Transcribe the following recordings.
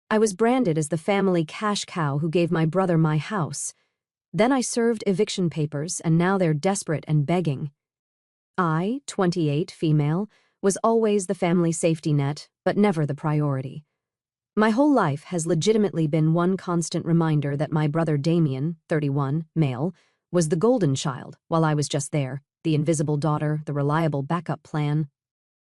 I was branded as the family cash cow who gave my brother my house. Then I served eviction papers, and now they're desperate and begging. I, 28, female, was always the family safety net, but never the priority. My whole life has legitimately been one constant reminder that my brother Damien, 31, male, was the golden child, while I was just there, the invisible daughter, the reliable backup plan.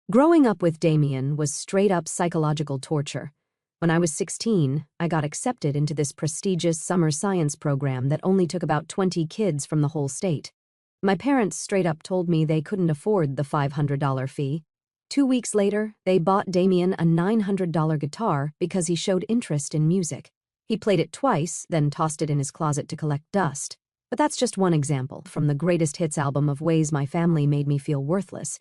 Growing up with Damien was straight-up psychological torture. When I was 16, I got accepted into this prestigious summer science program that only took about 20 kids from the whole state. My parents straight-up told me they couldn't afford the $500 fee. 2 weeks later, they bought Damien a $900 guitar because he showed interest in music. He played it twice, then tossed it in his closet to collect dust. But that's just one example from the greatest hits album of ways my family made me feel worthless.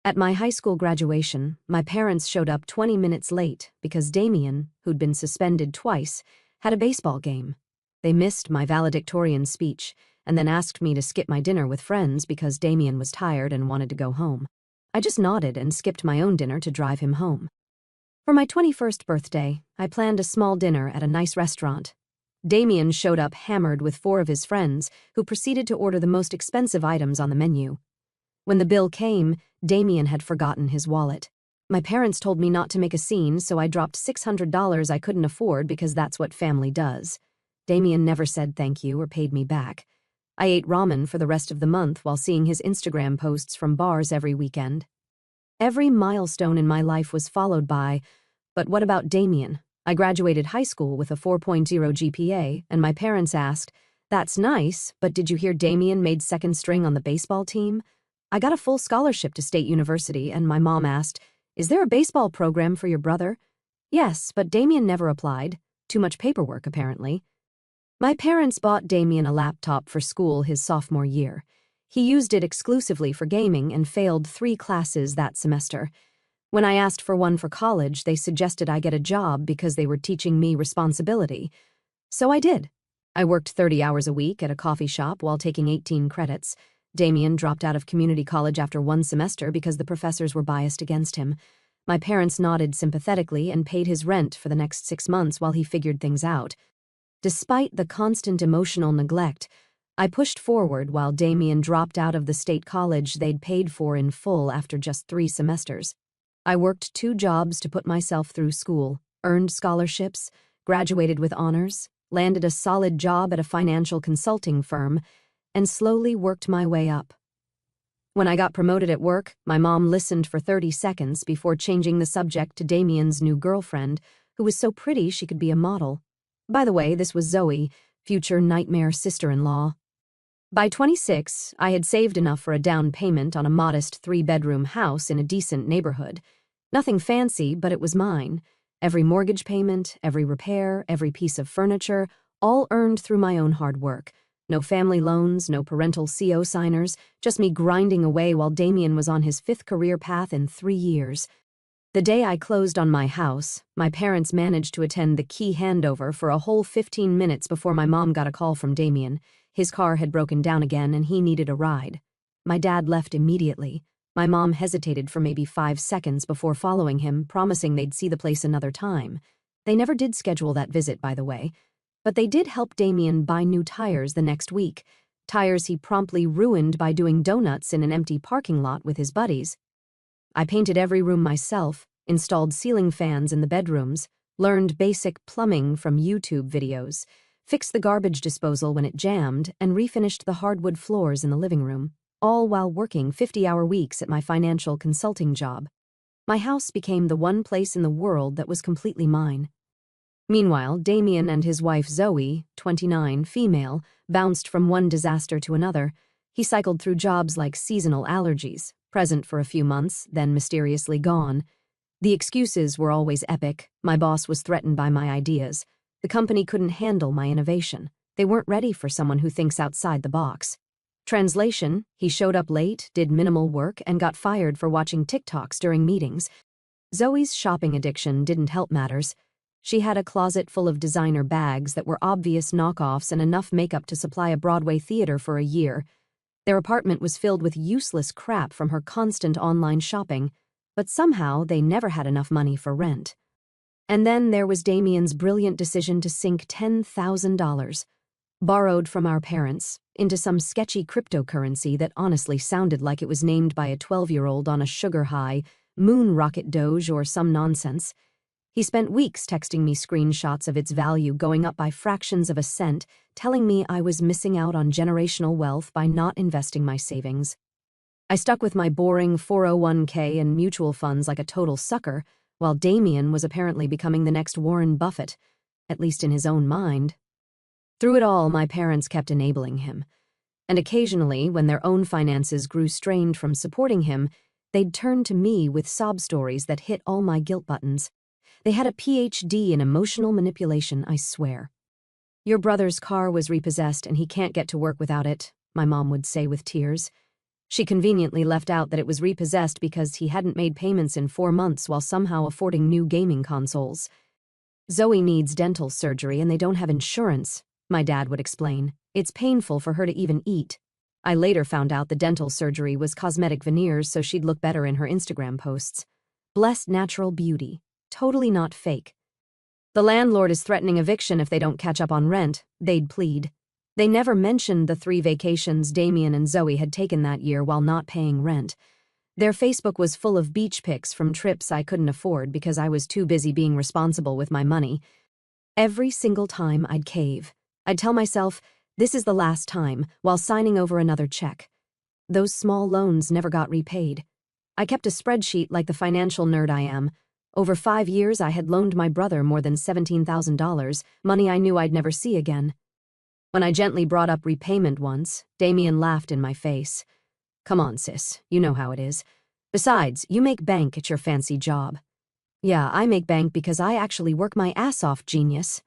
At my high school graduation, my parents showed up 20 minutes late because Damien, who'd been suspended twice, had a baseball game. They missed my valedictorian speech and then asked me to skip my dinner with friends because Damien was tired and wanted to go home. I just nodded and skipped my own dinner to drive him home. For my 21st birthday, I planned a small dinner at a nice restaurant. Damien showed up hammered with 4 of his friends, who proceeded to order the most expensive items on the menu. When the bill came, Damien had forgotten his wallet. My parents told me not to make a scene, so I dropped $600 I couldn't afford because that's what family does. Damien never said thank you or paid me back. I ate ramen for the rest of the month while seeing his Instagram posts from bars every weekend. Every milestone in my life was followed by, but what about Damien? I graduated high school with a 4.0 GPA, and my parents asked, "That's nice, but did you hear Damien made second string on the baseball team?" I got a full scholarship to State University, and my mom asked, "Is there a baseball program for your brother?" Yes, but Damien never applied. Too much paperwork, apparently. My parents bought Damien a laptop for school his sophomore year. He used it exclusively for gaming and failed 3 classes that semester. When I asked for one for college, they suggested I get a job because they were teaching me responsibility. So I did. I worked 30 hours a week at a coffee shop while taking 18 credits. Damien dropped out of community college after 1 semester because the professors were biased against him. My parents nodded sympathetically and paid his rent for the next 6 months while he figured things out. Despite the constant emotional neglect, I pushed forward while Damien dropped out of the state college they'd paid for in full after just 3 semesters. I worked 2 jobs to put myself through school, earned scholarships, graduated with honors, landed a solid job at a financial consulting firm, and slowly worked my way up. When I got promoted at work, my mom listened for 30 seconds before changing the subject to Damien's new girlfriend, who was so pretty she could be a model. By the way, this was Zoe, future nightmare sister-in-law. By 26, I had saved enough for a down payment on a modest 3-bedroom house in a decent neighborhood. Nothing fancy, but it was mine. Every mortgage payment, every repair, every piece of furniture, all earned through my own hard work. No family loans, no parental CO signers, just me grinding away while Damien was on his 5th career path in 3 years. The day I closed on my house, my parents managed to attend the key handover for a whole 15 minutes before my mom got a call from Damien. His car had broken down again and he needed a ride. My dad left immediately. My mom hesitated for maybe 5 seconds before following him, promising they'd see the place another time. They never did schedule that visit, by the way. But they did help Damien buy new tires the next week, tires he promptly ruined by doing donuts in an empty parking lot with his buddies. I painted every room myself, installed ceiling fans in the bedrooms, learned basic plumbing from YouTube videos, fixed the garbage disposal when it jammed, and refinished the hardwood floors in the living room, all while working 50-hour weeks at my financial consulting job. My house became the one place in the world that was completely mine. Meanwhile, Damien and his wife Zoe, 29, female, bounced from one disaster to another. He cycled through jobs like seasonal allergies, present for a few months, then mysteriously gone. The excuses were always epic. My boss was threatened by my ideas. The company couldn't handle my innovation. They weren't ready for someone who thinks outside the box. Translation, he showed up late, did minimal work, and got fired for watching TikToks during meetings. Zoe's shopping addiction didn't help matters. She had a closet full of designer bags that were obvious knockoffs and enough makeup to supply a Broadway theater for a year. Their apartment was filled with useless crap from her constant online shopping, but somehow they never had enough money for rent. And then there was Damien's brilliant decision to sink $10,000, borrowed from our parents, into some sketchy cryptocurrency that honestly sounded like it was named by a 12-year-old on a sugar high, moon rocket doge or some nonsense. He spent weeks texting me screenshots of its value going up by fractions of a cent, telling me I was missing out on generational wealth by not investing my savings. I stuck with my boring 401k and mutual funds like a total sucker, while Damien was apparently becoming the next Warren Buffett, at least in his own mind. Through it all, my parents kept enabling him. And occasionally, when their own finances grew strained from supporting him, they'd turn to me with sob stories that hit all my guilt buttons. They had a PhD in emotional manipulation, I swear. "Your brother's car was repossessed and he can't get to work without it," my mom would say with tears. She conveniently left out that it was repossessed because he hadn't made payments in 4 months while somehow affording new gaming consoles. "Zoe needs dental surgery and they don't have insurance," my dad would explain. "It's painful for her to even eat." I later found out the dental surgery was cosmetic veneers so she'd look better in her Instagram posts. Blessed natural beauty. Totally not fake. "The landlord is threatening eviction if they don't catch up on rent," they'd plead. They never mentioned the 3 vacations Damien and Zoe had taken that year while not paying rent. Their Facebook was full of beach pics from trips I couldn't afford because I was too busy being responsible with my money. Every single time I'd cave. I'd tell myself, this is the last time, while signing over another check. Those small loans never got repaid. I kept a spreadsheet like the financial nerd I am. Over 5 years, I had loaned my brother more than $17,000, money I knew I'd never see again. When I gently brought up repayment once, Damien laughed in my face. "Come on, sis, you know how it is. Besides, you make bank at your fancy job." "Yeah, I make bank because I actually work my ass off, genius."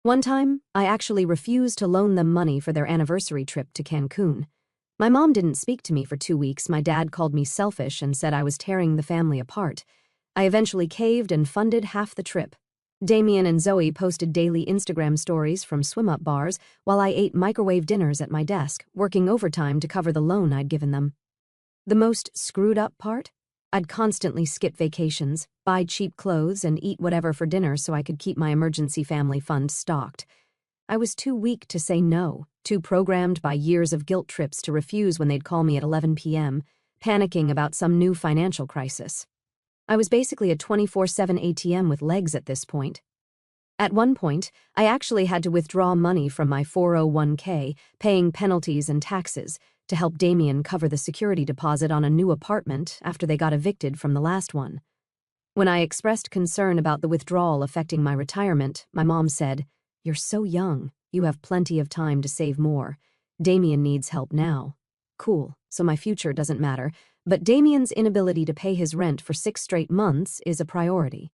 One time, I actually refused to loan them money for their anniversary trip to Cancun. My mom didn't speak to me for 2 weeks. My dad called me selfish and said I was tearing the family apart. I eventually caved and funded half the trip. Damien and Zoe posted daily Instagram stories from swim-up bars while I ate microwave dinners at my desk, working overtime to cover the loan I'd given them. The most screwed-up part? I'd constantly skip vacations, buy cheap clothes, and eat whatever for dinner so I could keep my emergency family fund stocked. I was too weak to say no, too programmed by years of guilt trips to refuse when they'd call me at 11 p.m., panicking about some new financial crisis. I was basically a 24/7 ATM with legs at this point. At one point, I actually had to withdraw money from my 401k, paying penalties and taxes, to help Damien cover the security deposit on a new apartment after they got evicted from the last one. When I expressed concern about the withdrawal affecting my retirement, my mom said, "You're so young, you have plenty of time to save more. Damien needs help now." Cool, so my future doesn't matter. But Damien's inability to pay his rent for 6 straight months is a priority.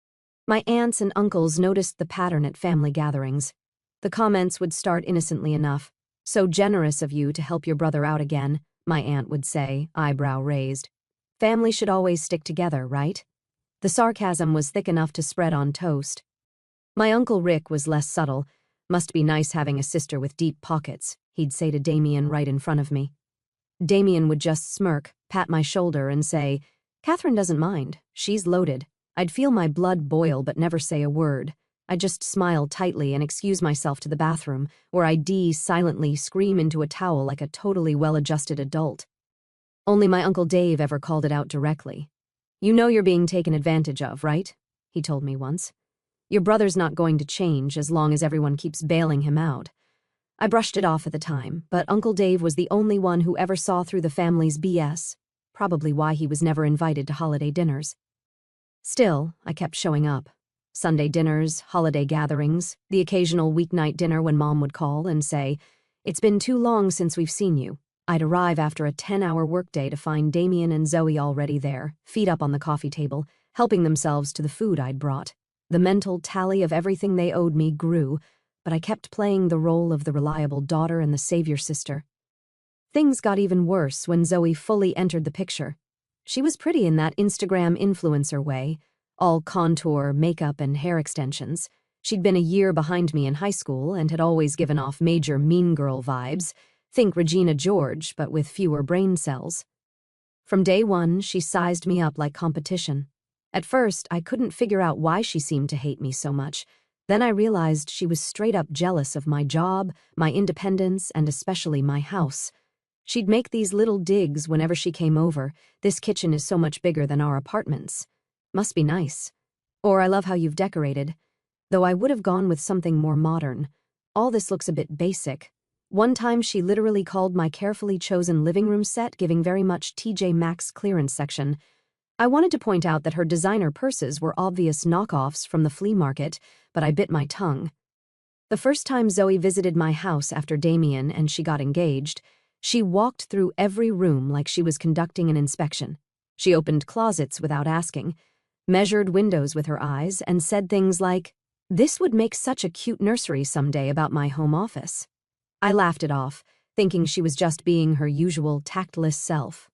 My aunts and uncles noticed the pattern at family gatherings. The comments would start innocently enough. "So generous of you to help your brother out again," my aunt would say, eyebrow raised. "Family should always stick together, right?" The sarcasm was thick enough to spread on toast. My Uncle Rick was less subtle. "Must be nice having a sister with deep pockets," he'd say to Damien right in front of me. Damien would just smirk, pat my shoulder, and say, "Catherine doesn't mind. She's loaded." I'd feel my blood boil but never say a word. I'd just smile tightly and excuse myself to the bathroom, where I'd silently scream into a towel like a totally well-adjusted adult. Only my Uncle Dave ever called it out directly. "You know you're being taken advantage of, right?" he told me once. "Your brother's not going to change as long as everyone keeps bailing him out." I brushed it off at the time, but Uncle Dave was the only one who ever saw through the family's BS, probably why he was never invited to holiday dinners. Still, I kept showing up. Sunday dinners, holiday gatherings, the occasional weeknight dinner when Mom would call and say, "It's been too long since we've seen you." I'd arrive after a 10-hour workday to find Damien and Zoe already there, feet up on the coffee table, helping themselves to the food I'd brought. The mental tally of everything they owed me grew, but I kept playing the role of the reliable daughter and the savior sister. Things got even worse when Zoe fully entered the picture. She was pretty in that Instagram influencer way, all contour, makeup, and hair extensions. She'd been a year behind me in high school and had always given off major mean girl vibes. Think Regina George, but with fewer brain cells. From day one, she sized me up like competition. At first, I couldn't figure out why she seemed to hate me so much. Then I realized she was straight up jealous of my job, my independence, and especially my house. She'd make these little digs whenever she came over. "This kitchen is so much bigger than our apartments. Must be nice." Or, "I love how you've decorated." Though I would have gone with something more modern. "All this looks a bit basic." One time she literally called my carefully chosen living room set giving very much TJ Maxx clearance section. I wanted to point out that her designer purses were obvious knockoffs from the flea market, but I bit my tongue. The first time Zoe visited my house after Damien and she got engaged, she walked through every room like she was conducting an inspection. She opened closets without asking, measured windows with her eyes, and said things like, "This would make such a cute nursery someday about my home office." I laughed it off, thinking she was just being her usual tactless self.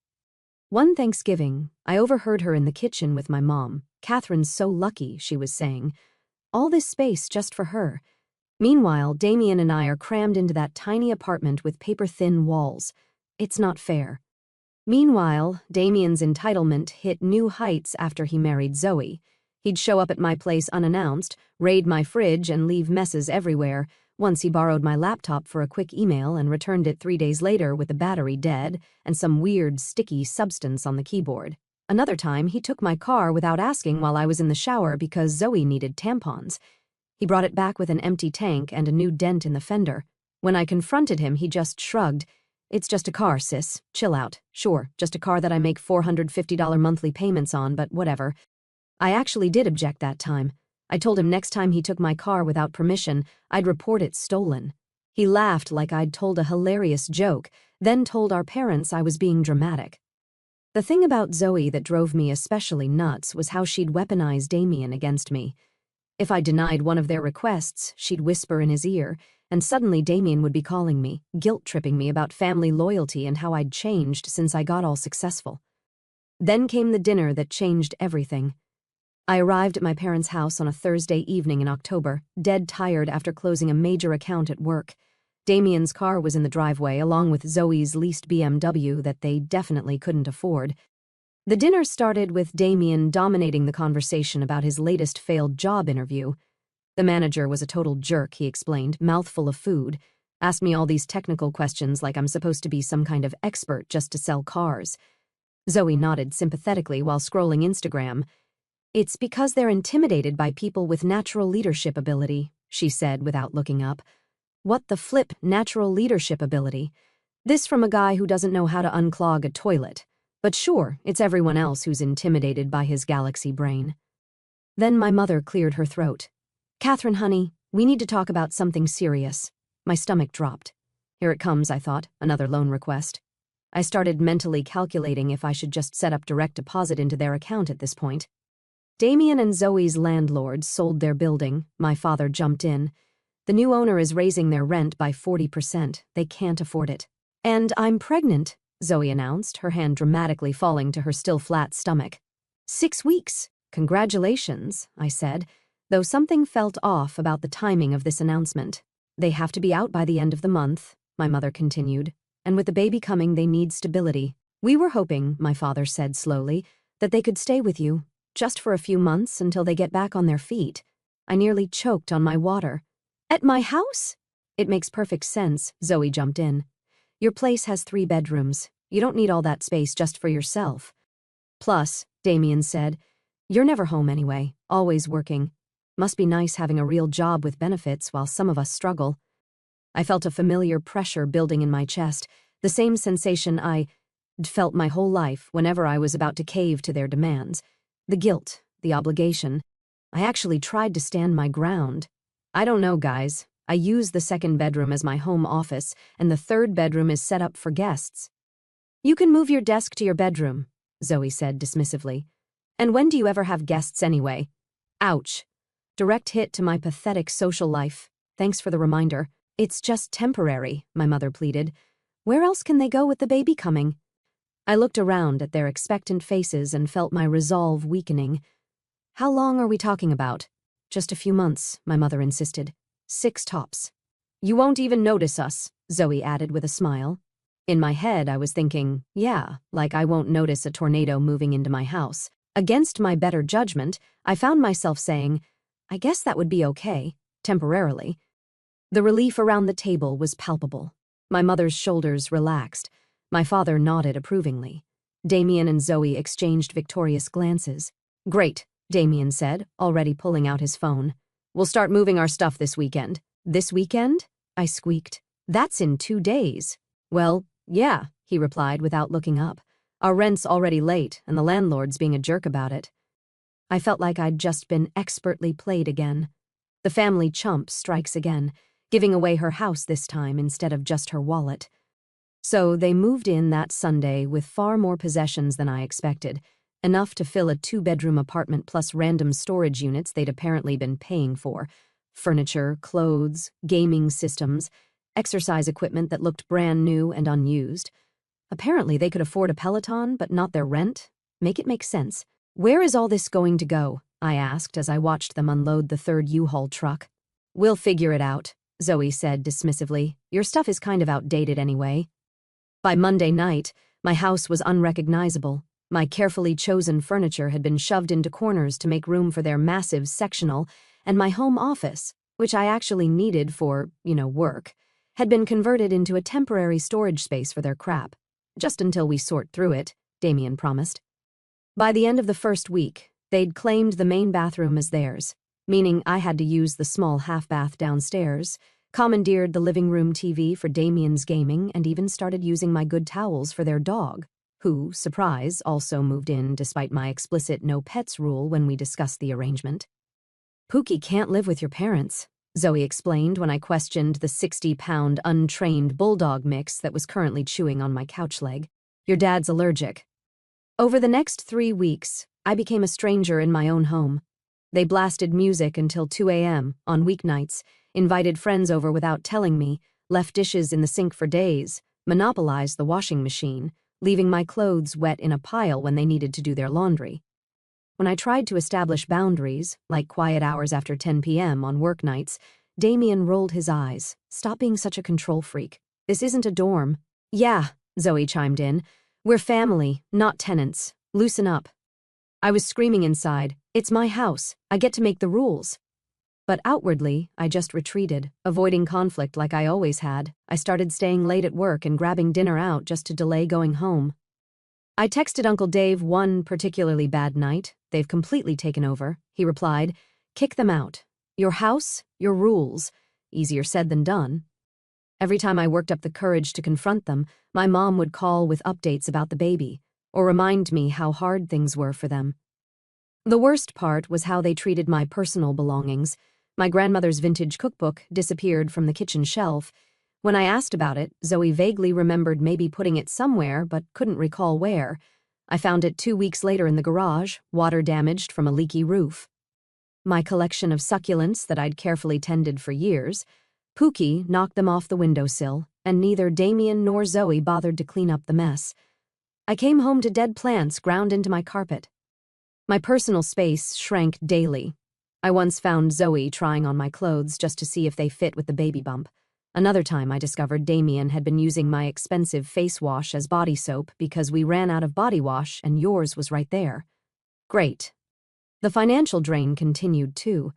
One Thanksgiving, I overheard her in the kitchen with my mom. "Catherine's so lucky," she was saying. "All this space just for her." Meanwhile, Damien and I are crammed into that tiny apartment with paper-thin walls. It's not fair. Meanwhile, Damien's entitlement hit new heights after he married Zoe. He'd show up at my place unannounced, raid my fridge, and leave messes everywhere. Once he borrowed my laptop for a quick email and returned it 3 days later with the battery dead and some weird, sticky substance on the keyboard. Another time, he took my car without asking while I was in the shower because Zoe needed tampons. He brought it back with an empty tank and a new dent in the fender. When I confronted him, he just shrugged. "It's just a car, sis. Chill out. Sure, just a car that I make $450 monthly payments on, but whatever." I actually did object that time. I told him next time he took my car without permission, I'd report it stolen. He laughed like I'd told a hilarious joke, then told our parents I was being dramatic. The thing about Zoe that drove me especially nuts was how she'd weaponize Damien against me. If I denied one of their requests, she'd whisper in his ear, and suddenly Damien would be calling me, guilt-tripping me about family loyalty and how I'd changed since I got all successful. Then came the dinner that changed everything. I arrived at my parents' house on a Thursday evening in October, dead tired after closing a major account at work. Damien's car was in the driveway, along with Zoe's leased BMW that they definitely couldn't afford. The dinner started with Damien dominating the conversation about his latest failed job interview. The manager was a total jerk, he explained, mouthful of food. Asked me all these technical questions like I'm supposed to be some kind of expert just to sell cars. Zoe nodded sympathetically while scrolling Instagram. "It's because they're intimidated by people with natural leadership ability," she said without looking up. "What the flip, natural leadership ability?" This from a guy who doesn't know how to unclog a toilet. But sure, it's everyone else who's intimidated by his galaxy brain. Then my mother cleared her throat. "Catherine, honey, we need to talk about something serious." My stomach dropped. Here it comes, I thought, another loan request. I started mentally calculating if I should just set up direct deposit into their account at this point. Damien and Zoe's landlord sold their building. My father jumped in. "The new owner is raising their rent by 40%. They can't afford it. And I'm pregnant," Zoe announced, her hand dramatically falling to her still flat stomach. 6 weeks. "Congratulations," I said, though something felt off about the timing of this announcement. "They have to be out by the end of the month," my mother continued, "and with the baby coming, they need stability. We were hoping," my father said slowly, "that they could stay with you, just for a few months until they get back on their feet." I nearly choked on my water. "At my house?" "It makes perfect sense," Zoe jumped in. "Your place has 3 bedrooms. You don't need all that space just for yourself. Plus," Damien said, "you're never home anyway, always working. Must be nice having a real job with benefits while some of us struggle." I felt a familiar pressure building in my chest, the same sensation I'd felt my whole life whenever I was about to cave to their demands. The guilt, the obligation. I actually tried to stand my ground. "I don't know, guys. I use the 2nd bedroom as my home office, and the 3rd bedroom is set up for guests." "You can move your desk to your bedroom," Zoe said dismissively. "And when do you ever have guests anyway?" Ouch. Direct hit to my pathetic social life. Thanks for the reminder. "It's just temporary," my mother pleaded. "Where else can they go with the baby coming?" I looked around at their expectant faces and felt my resolve weakening. "How long are we talking about?" "Just a few months," my mother insisted. 6 tops. "You won't even notice us," Zoe added with a smile. In my head, I was thinking, yeah, like I won't notice a tornado moving into my house. Against my better judgment, I found myself saying, I guess that would be okay, temporarily. The relief around the table was palpable. My mother's shoulders relaxed. My father nodded approvingly. Damien and Zoe exchanged victorious glances. Great, Damien said, already pulling out his phone. We'll start moving our stuff this weekend. This weekend? I squeaked. That's in 2 days. Well, yeah, he replied without looking up. Our rent's already late, and the landlord's being a jerk about it. I felt like I'd just been expertly played again. The family chump strikes again, giving away her house this time instead of just her wallet. So they moved in that Sunday with far more possessions than I expected, enough to fill a 2-bedroom apartment plus random storage units they'd apparently been paying for. Furniture, clothes, gaming systems, exercise equipment that looked brand new and unused. Apparently they could afford a Peloton, but not their rent. Make it make sense. Where is all this going to go? I asked as I watched them unload the 3rd U-Haul truck. We'll figure it out, Zoe said dismissively. Your stuff is kind of outdated anyway. By Monday night, my house was unrecognizable. My carefully chosen furniture had been shoved into corners to make room for their massive sectional, and my home office, which I actually needed for, work, had been converted into a temporary storage space for their crap. Just until we sort through it, Damien promised. By the end of the first week, they'd claimed the main bathroom as theirs, meaning I had to use the small half-bath downstairs, commandeered the living room TV for Damien's gaming, and even started using my good towels for their dog, who, surprise, also moved in despite my explicit no pets rule when we discussed the arrangement. Pookie can't live with your parents, Zoe explained when I questioned the 60-pound untrained bulldog mix that was currently chewing on my couch leg. Your dad's allergic. Over the next 3 weeks, I became a stranger in my own home. They blasted music until 2 a.m. on weeknights, invited friends over without telling me, left dishes in the sink for days, monopolized the washing machine, leaving my clothes wet in a pile when they needed to do their laundry. When I tried to establish boundaries, like quiet hours after 10 p.m. on work nights, Damien rolled his eyes. Stop being such a control freak. This isn't a dorm. Yeah, Zoe chimed in. We're family, not tenants. Loosen up. I was screaming inside. It's my house. I get to make the rules. But outwardly, I just retreated, avoiding conflict like I always had. I started staying late at work and grabbing dinner out just to delay going home. I texted Uncle Dave one particularly bad night. They've completely taken over, he replied. Kick them out. Your house, your rules. Easier said than done. Every time I worked up the courage to confront them, my mom would call with updates about the baby, or remind me how hard things were for them. The worst part was how they treated my personal belongings. My grandmother's vintage cookbook disappeared from the kitchen shelf. When I asked about it, Zoe vaguely remembered maybe putting it somewhere but couldn't recall where. I found it 2 weeks later in the garage, water damaged from a leaky roof. My collection of succulents that I'd carefully tended for years, Pookie knocked them off the windowsill, and neither Damien nor Zoe bothered to clean up the mess. I came home to dead plants ground into my carpet. My personal space shrank daily. I once found Zoe trying on my clothes just to see if they fit with the baby bump. Another time I discovered Damien had been using my expensive face wash as body soap because we ran out of body wash and yours was right there. Great. The financial drain continued too.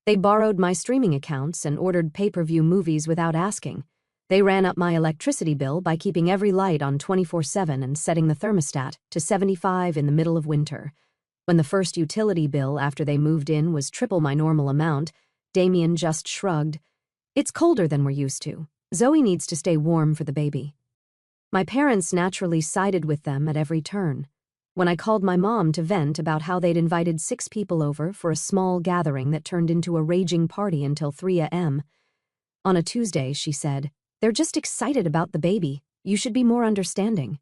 They borrowed my streaming accounts and ordered pay-per-view movies without asking. They ran up my electricity bill by keeping every light on 24/7 and setting the thermostat to 75 in the middle of winter. When the first utility bill after they moved in was triple my normal amount, Damien just shrugged. It's colder than we're used to. Zoe needs to stay warm for the baby. My parents naturally sided with them at every turn. When I called my mom to vent about how they'd invited 6 people over for a small gathering that turned into a raging party until 3 a.m. On a Tuesday, she said, "They're just excited about the baby. You should be more understanding."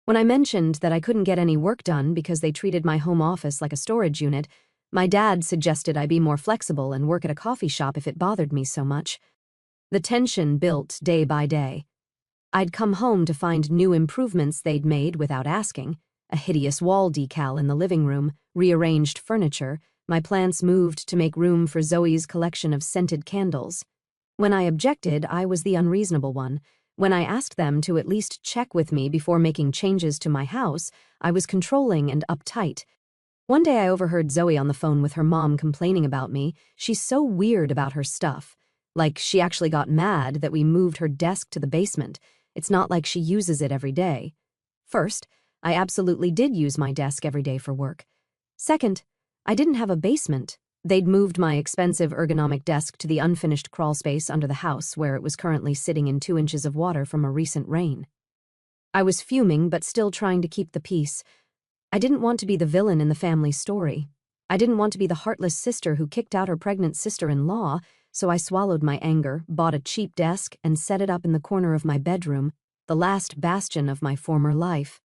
When I mentioned that I couldn't get any work done because they treated my home office like a storage unit, my dad suggested I be more flexible and work at a coffee shop if it bothered me so much. The tension built day by day. I'd come home to find new improvements they'd made without asking. A hideous wall decal in the living room, rearranged furniture, my plants moved to make room for Zoe's collection of scented candles. When I objected, I was the unreasonable one. When I asked them to at least check with me before making changes to my house, I was controlling and uptight. One day I overheard Zoe on the phone with her mom complaining about me. She's so weird about her stuff. Like, she actually got mad that we moved her desk to the basement. It's not like she uses it every day. First, I absolutely did use my desk every day for work. Second, I didn't have a basement. They'd moved my expensive ergonomic desk to the unfinished crawlspace under the house where it was currently sitting in 2 inches of water from a recent rain. I was fuming but still trying to keep the peace. I didn't want to be the villain in the family story. I didn't want to be the heartless sister who kicked out her pregnant sister-in-law, so I swallowed my anger, bought a cheap desk, and set it up in the corner of my bedroom, the last bastion of my former life.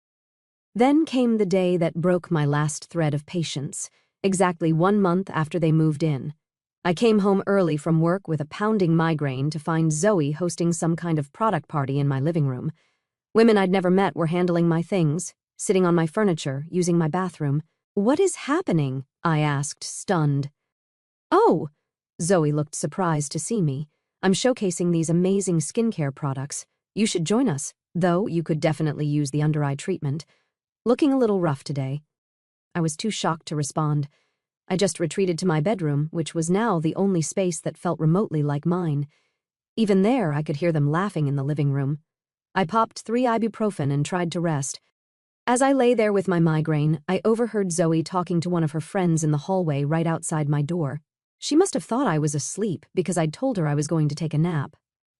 Then came the day that broke my last thread of patience, exactly 1 month after they moved in. I came home early from work with a pounding migraine to find Zoe hosting some kind of product party in my living room. Women I'd never met were handling my things, sitting on my furniture, using my bathroom. "What is happening?" I asked, stunned. "Oh!" Zoe looked surprised to see me. "I'm showcasing these amazing skincare products. You should join us, though you could definitely use the under-eye treatment. Looking a little rough today." I was too shocked to respond. I just retreated to my bedroom, which was now the only space that felt remotely like mine. Even there, I could hear them laughing in the living room. I popped 3 ibuprofen and tried to rest. As I lay there with my migraine, I overheard Zoe talking to one of her friends in the hallway right outside my door. She must have thought I was asleep because I'd told her I was going to take a nap.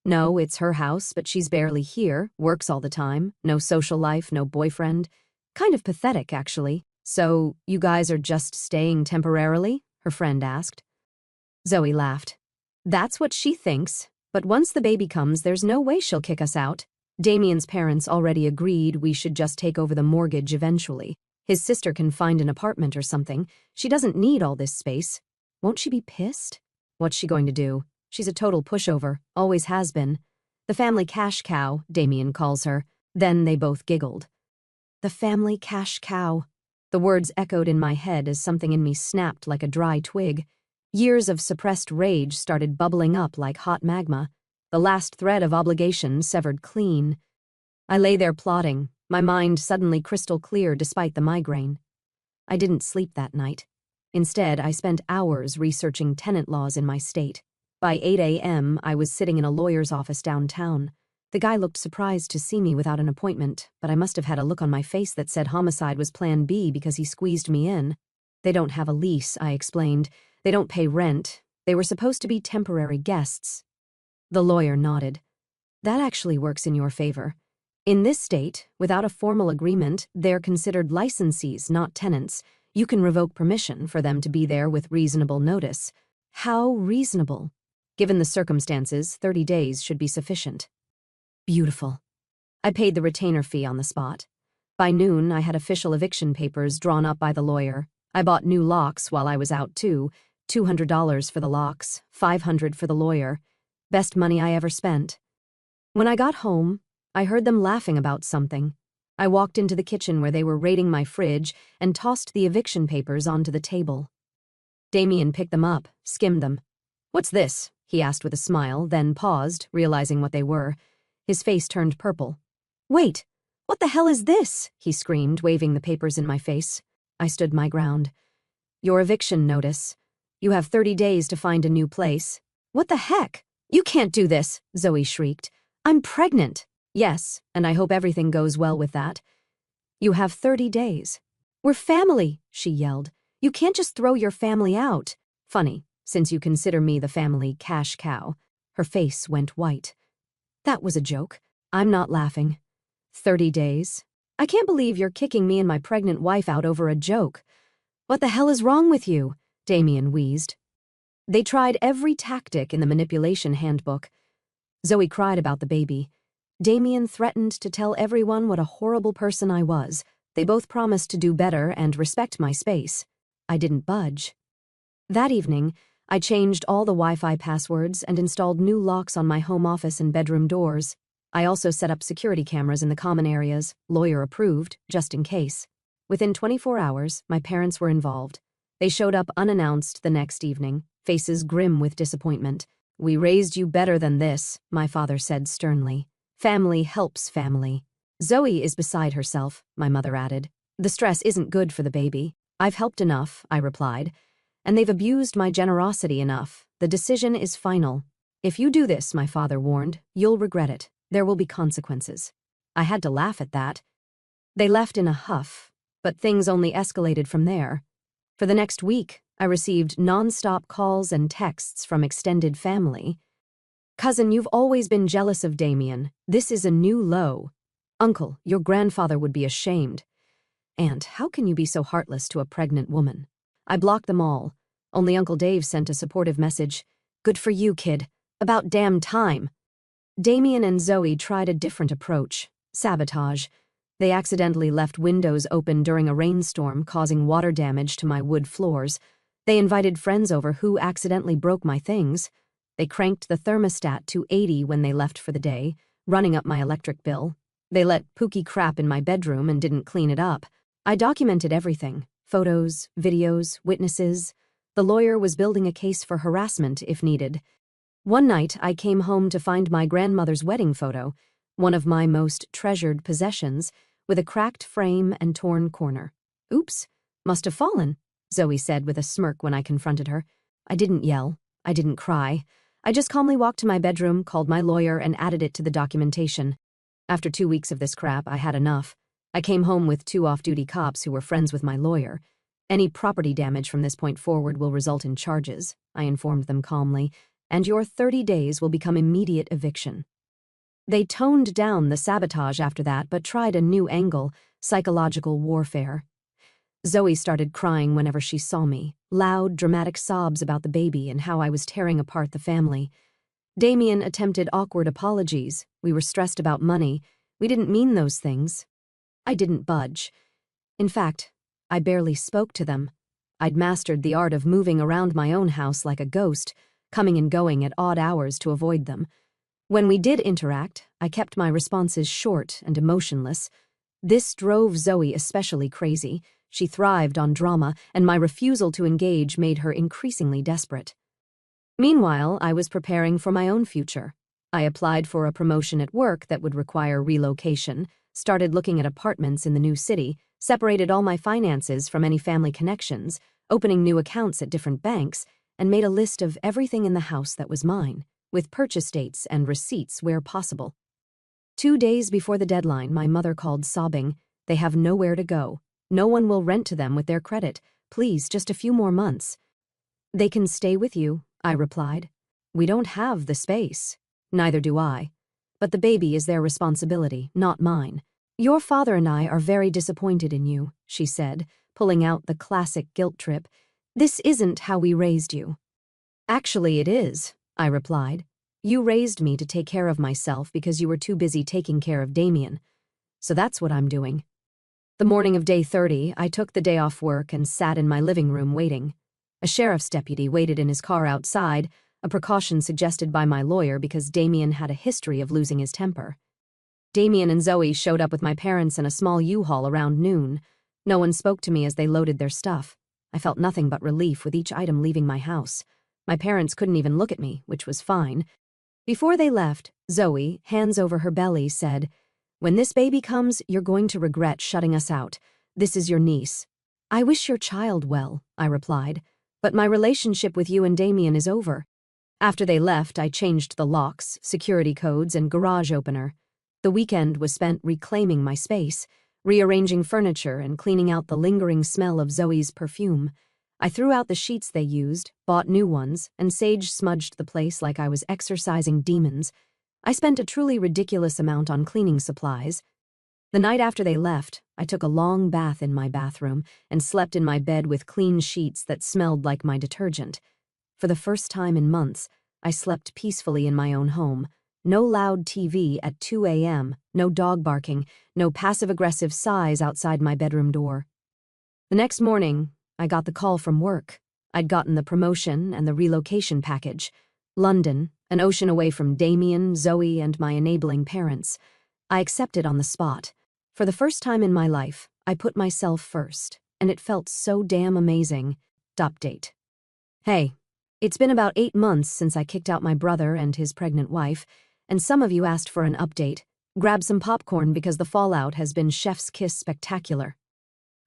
No, it's her house, but she's barely here, works all the time, no social life, no boyfriend. Kind of pathetic, actually. "So, you guys are just staying temporarily?" her friend asked. Zoe laughed. "That's what she thinks, but once the baby comes, there's no way she'll kick us out. Damien's parents already agreed we should just take over the mortgage eventually. His sister can find an apartment or something. She doesn't need all this space. Won't she be pissed? What's she going to do? She's a total pushover, always has been. The family cash cow, Damien calls her." Then they both giggled. The family cash cow. The words echoed in my head as something in me snapped like a dry twig. Years of suppressed rage started bubbling up like hot magma. The last thread of obligation severed clean. I lay there plotting, my mind suddenly crystal clear despite the migraine. I didn't sleep that night. Instead, I spent hours researching tenant laws in my state. By 8 a.m., I was sitting in a lawyer's office downtown. The guy looked surprised to see me without an appointment, but I must have had a look on my face that said homicide was plan B because he squeezed me in. "They don't have a lease," I explained. "They don't pay rent. They were supposed to be temporary guests." The lawyer nodded. "That actually works in your favor. In this state, without a formal agreement, they're considered licensees, not tenants. You can revoke permission for them to be there with reasonable notice." "How reasonable?" "Given the circumstances, 30 days should be sufficient." Beautiful. I paid the retainer fee on the spot. By noon, I had official eviction papers drawn up by the lawyer. I bought new locks while I was out too. $200 for the locks, $500 for the lawyer. Best money I ever spent. When I got home, I heard them laughing about something. I walked into the kitchen where they were raiding my fridge and tossed the eviction papers onto the table. Damien picked them up, skimmed them. "What's this?" he asked with a smile, then paused, realizing what they were. His face turned purple. "Wait, what the hell is this?" he screamed, waving the papers in my face. I stood my ground. "Your eviction notice. You have 30 days to find a new place." "What the heck? You can't do this," Zoe shrieked. "I'm pregnant." "Yes, and I hope everything goes well with that." "You have 30 days. We're family," she yelled. "You can't just throw your family out." "Funny, since you consider me the family cash cow." Her face went white. "That was a joke. I'm not laughing." 30 days? I can't believe you're kicking me and my pregnant wife out over a joke." "What the hell is wrong with you?" Damien wheezed. They tried every tactic in the manipulation handbook. Zoe cried about the baby. Damien threatened to tell everyone what a horrible person I was. They both promised to do better and respect my space. I didn't budge. That evening, I changed all the Wi-Fi passwords and installed new locks on my home office and bedroom doors. I also set up security cameras in the common areas, lawyer approved, just in case. Within 24 hours, my parents were involved. They showed up unannounced the next evening, faces grim with disappointment. "We raised you better than this," my father said sternly. "Family helps family." "Zoe is beside herself," my mother added. "The stress isn't good for the baby." I've helped enough, I replied, and they've abused my generosity enough. The decision is final. If you do this, my father warned, you'll regret it. There will be consequences. I had to laugh at that. They left in a huff, but things only escalated from there. For the next week, I received non-stop calls and texts from extended family. Cousin, you've always been jealous of Damien. This is a new low. Uncle, your grandfather would be ashamed. Aunt, how can you be so heartless to a pregnant woman? I blocked them all. Only Uncle Dave sent a supportive message. Good for you, kid. About damn time. Damien and Zoe tried a different approach. Sabotage. They accidentally left windows open during a rainstorm, causing water damage to my wood floors. They invited friends over who accidentally broke my things. They cranked the thermostat to 80 when they left for the day, running up my electric bill. They let pooky crap in my bedroom and didn't clean it up. I documented everything. Photos, videos, witnesses. The lawyer was building a case for harassment if needed. One night, I came home to find my grandmother's wedding photo, one of my most treasured possessions, with a cracked frame and torn corner. Oops, must have fallen, Zoe said with a smirk when I confronted her. I didn't yell. I didn't cry. I just calmly walked to my bedroom, called my lawyer, and added it to the documentation. After 2 weeks of this crap, I had enough. I came home with 2 off-duty cops who were friends with my lawyer. Any property damage from this point forward will result in charges, I informed them calmly, and your 30 days will become immediate eviction. They toned down the sabotage after that, but tried a new angle, psychological warfare. Zoe started crying whenever she saw me, loud, dramatic sobs about the baby and how I was tearing apart the family. Damien attempted awkward apologies. We were stressed about money. We didn't mean those things. I didn't budge. In fact, I barely spoke to them. I'd mastered the art of moving around my own house like a ghost, coming and going at odd hours to avoid them. When we did interact, I kept my responses short and emotionless. This drove Zoe especially crazy. She thrived on drama, and my refusal to engage made her increasingly desperate. Meanwhile, I was preparing for my own future. I applied for a promotion at work that would require relocation, started looking at apartments in the new city, separated all my finances from any family connections, opening new accounts at different banks, and made a list of everything in the house that was mine, with purchase dates and receipts where possible. 2 days before the deadline, my mother called sobbing. They have nowhere to go. No one will rent to them with their credit. Please, just a few more months. They can stay with you, I replied. We don't have the space. Neither do I. But the baby is their responsibility, not mine. Your father and I are very disappointed in you, she said, pulling out the classic guilt trip. This isn't how we raised you. Actually, it is, I replied. You raised me to take care of myself because you were too busy taking care of Damien. So that's what I'm doing. The morning of day 30, I took the day off work and sat in my living room waiting. A sheriff's deputy waited in his car outside, a precaution suggested by my lawyer because Damien had a history of losing his temper. Damien and Zoe showed up with my parents in a small U-Haul around noon. No one spoke to me as they loaded their stuff. I felt nothing but relief with each item leaving my house. My parents couldn't even look at me, which was fine. Before they left, Zoe, hands over her belly, said, "When this baby comes, you're going to regret shutting us out. This is your niece." "I wish your child well," I replied, "but my relationship with you and Damien is over." After they left, I changed the locks, security codes, and garage opener. The weekend was spent reclaiming my space, rearranging furniture and cleaning out the lingering smell of Zoe's perfume. I threw out the sheets they used, bought new ones, and sage-smudged the place like I was exorcising demons. I spent a truly ridiculous amount on cleaning supplies. The night after they left, I took a long bath in my bathroom and slept in my bed with clean sheets that smelled like my detergent. For the first time in months, I slept peacefully in my own home. No loud TV at 2 a.m., no dog barking, no passive-aggressive sighs outside my bedroom door. The next morning, I got the call from work. I'd gotten the promotion and the relocation package. London, an ocean away from Damien, Zoe, and my enabling parents. I accepted on the spot. For the first time in my life, I put myself first, and it felt so damn amazing. Update. Hey, it's been about 8 months since I kicked out my brother and his pregnant wife, and some of you asked for an update. Grab some popcorn because the fallout has been chef's kiss spectacular.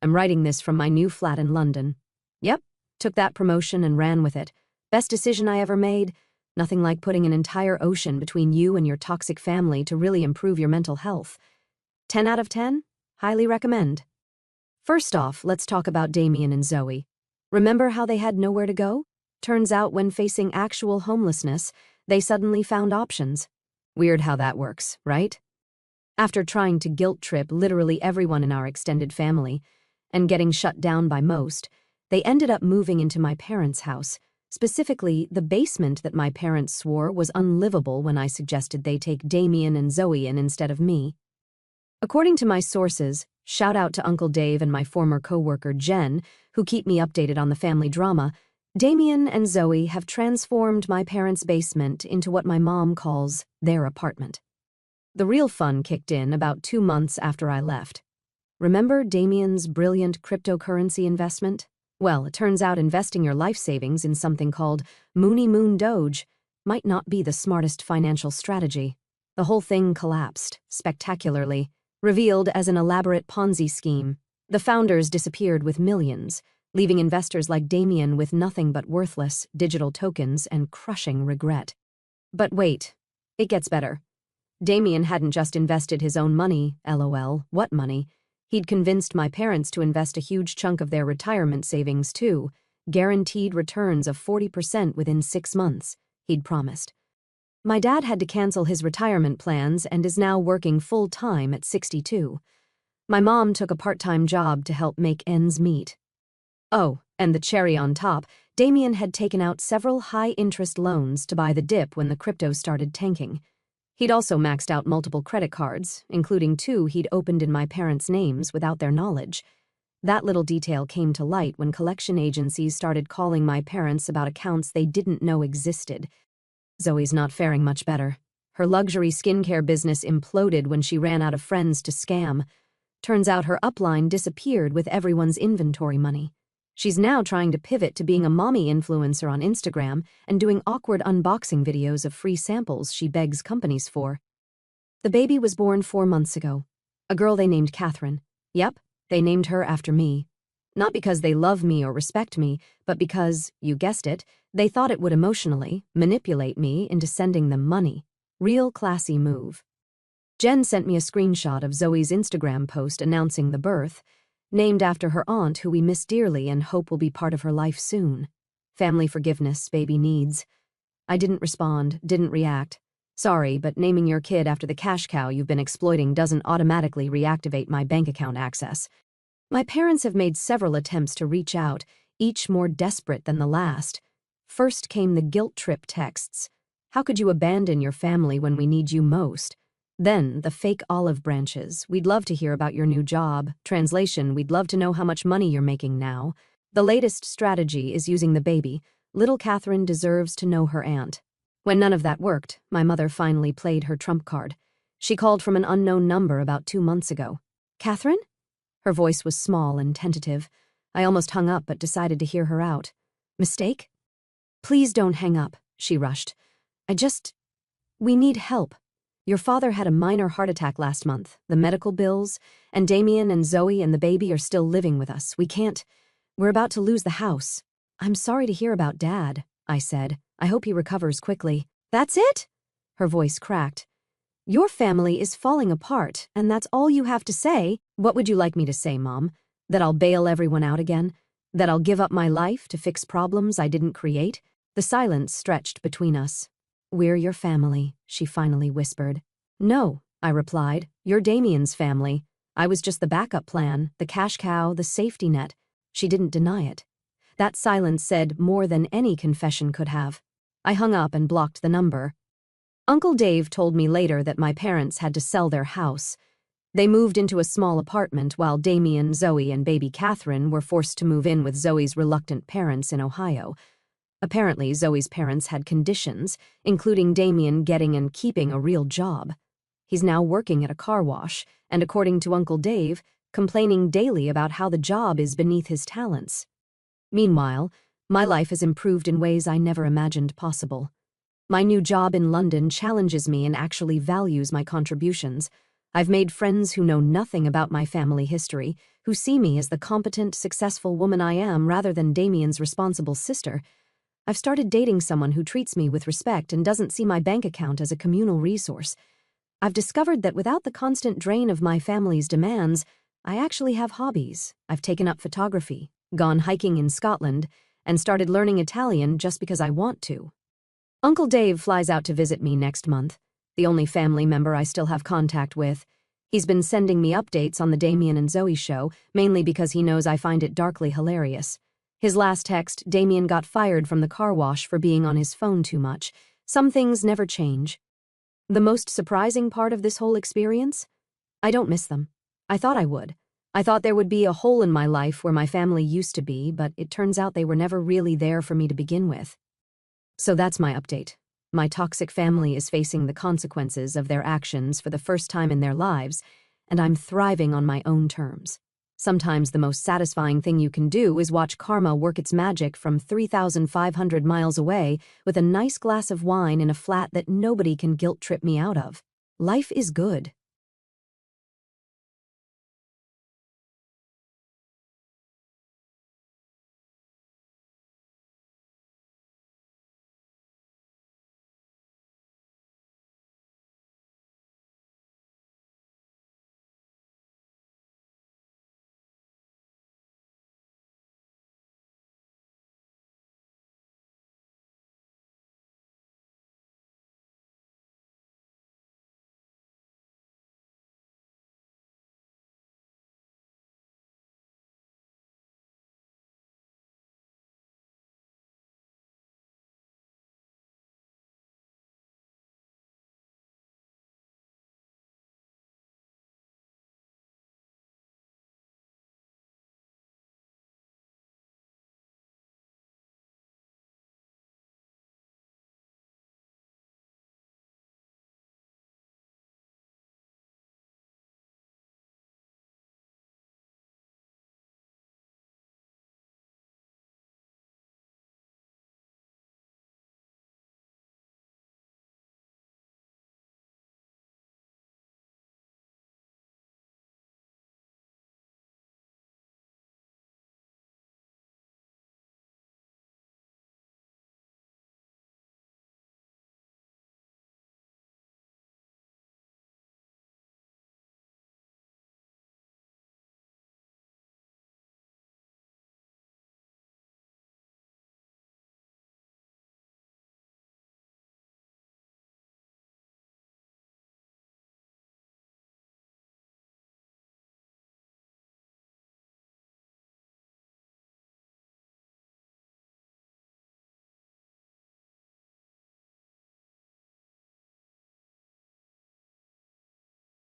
I'm writing this from my new flat in London. Yep, took that promotion and ran with it. Best decision I ever made. Nothing like putting an entire ocean between you and your toxic family to really improve your mental health. 10 out of 10? Highly recommend. First off, let's talk about Damien and Zoe. Remember how they had nowhere to go? Turns out when facing actual homelessness, they suddenly found options. Weird how that works, right? After trying to guilt trip literally everyone in our extended family and getting shut down by most, they ended up moving into my parents' house, specifically the basement that my parents swore was unlivable when I suggested they take Damien and Zoe in instead of me. According to my sources, shout out to Uncle Dave and my former coworker Jen, who keep me updated on the family drama, Damien and Zoe have transformed my parents' basement into what my mom calls their apartment. The real fun kicked in about 2 months after I left. Remember Damien's brilliant cryptocurrency investment? Well, it turns out investing your life savings in something called Moony Moon Doge might not be the smartest financial strategy. The whole thing collapsed, spectacularly, revealed as an elaborate Ponzi scheme. The founders disappeared with millions, leaving investors like Damien with nothing but worthless digital tokens and crushing regret. But wait, it gets better. Damien hadn't just invested his own money, LOL, what money? He'd convinced my parents to invest a huge chunk of their retirement savings too, guaranteed returns of 40% within 6 months, he'd promised. My dad had to cancel his retirement plans and is now working full-time at 62. My mom took a part-time job to help make ends meet. Oh, and the cherry on top, Damien had taken out several high-interest loans to buy the dip when the crypto started tanking. He'd also maxed out multiple credit cards, including 2 he'd opened in my parents' names without their knowledge. That little detail came to light when collection agencies started calling my parents about accounts they didn't know existed. Zoe's not faring much better. Her luxury skincare business imploded when she ran out of friends to scam. Turns out her upline disappeared with everyone's inventory money. She's now trying to pivot to being a mommy influencer on Instagram and doing awkward unboxing videos of free samples she begs companies for. The baby was born 4 months ago. A girl they named Catherine. Yep, they named her after me. Not because they love me or respect me, but because, you guessed it, they thought it would emotionally manipulate me into sending them money. Real classy move. Jen sent me a screenshot of Zoe's Instagram post announcing the birth, named after her aunt who we miss dearly and hope will be part of her life soon. Family forgiveness baby needs. I didn't respond, didn't react. Sorry, but naming your kid after the cash cow you've been exploiting doesn't automatically reactivate my bank account access. My parents have made several attempts to reach out, each more desperate than the last. First came the guilt trip texts. How could you abandon your family when we need you most? Then, the fake olive branches. We'd love to hear about your new job. Translation, we'd love to know how much money you're making now. The latest strategy is using the baby. Little Catherine deserves to know her aunt. When none of that worked, my mother finally played her trump card. She called from an unknown number about 2 months ago. Catherine? Her voice was small and tentative. I almost hung up but decided to hear her out. Mistake? Please don't hang up, she rushed. We need help. Your father had a minor heart attack last month, the medical bills, and Damien and Zoe and the baby are still living with us. We're about to lose the house. I'm sorry to hear about Dad, I said. I hope he recovers quickly. That's it? Her voice cracked. Your family is falling apart, and that's all you have to say. What would you like me to say, Mom? That I'll bail everyone out again? That I'll give up my life to fix problems I didn't create? The silence stretched between us. We're your family, she finally whispered. No, I replied. You're Damien's family. I was just the backup plan, the cash cow, the safety net. She didn't deny it. That silence said more than any confession could have. I hung up and blocked the number. Uncle Dave told me later that my parents had to sell their house. They moved into a small apartment while Damien, Zoe, and baby Catherine were forced to move in with Zoe's reluctant parents in Ohio. Apparently, Zoe's parents had conditions, including Damien getting and keeping a real job. He's now working at a car wash, and according to Uncle Dave, complaining daily about how the job is beneath his talents. Meanwhile, my life has improved in ways I never imagined possible. My new job in London challenges me and actually values my contributions. I've made friends who know nothing about my family history, who see me as the competent, successful woman I am rather than Damien's responsible sister. I've started dating someone who treats me with respect and doesn't see my bank account as a communal resource. I've discovered that without the constant drain of my family's demands, I actually have hobbies. I've taken up photography, gone hiking in Scotland, and started learning Italian just because I want to. Uncle Dave flies out to visit me next month, the only family member I still have contact with. He's been sending me updates on the Damien and Zoe show, mainly because he knows I find it darkly hilarious. His last text, Damien got fired from the car wash for being on his phone too much. Some things never change. The most surprising part of this whole experience? I don't miss them. I thought I would. I thought there would be a hole in my life where my family used to be, but it turns out they were never really there for me to begin with. So that's my update. My toxic family is facing the consequences of their actions for the first time in their lives, and I'm thriving on my own terms. Sometimes the most satisfying thing you can do is watch karma work its magic from 3,500 miles away with a nice glass of wine in a flat that nobody can guilt trip me out of. Life is good.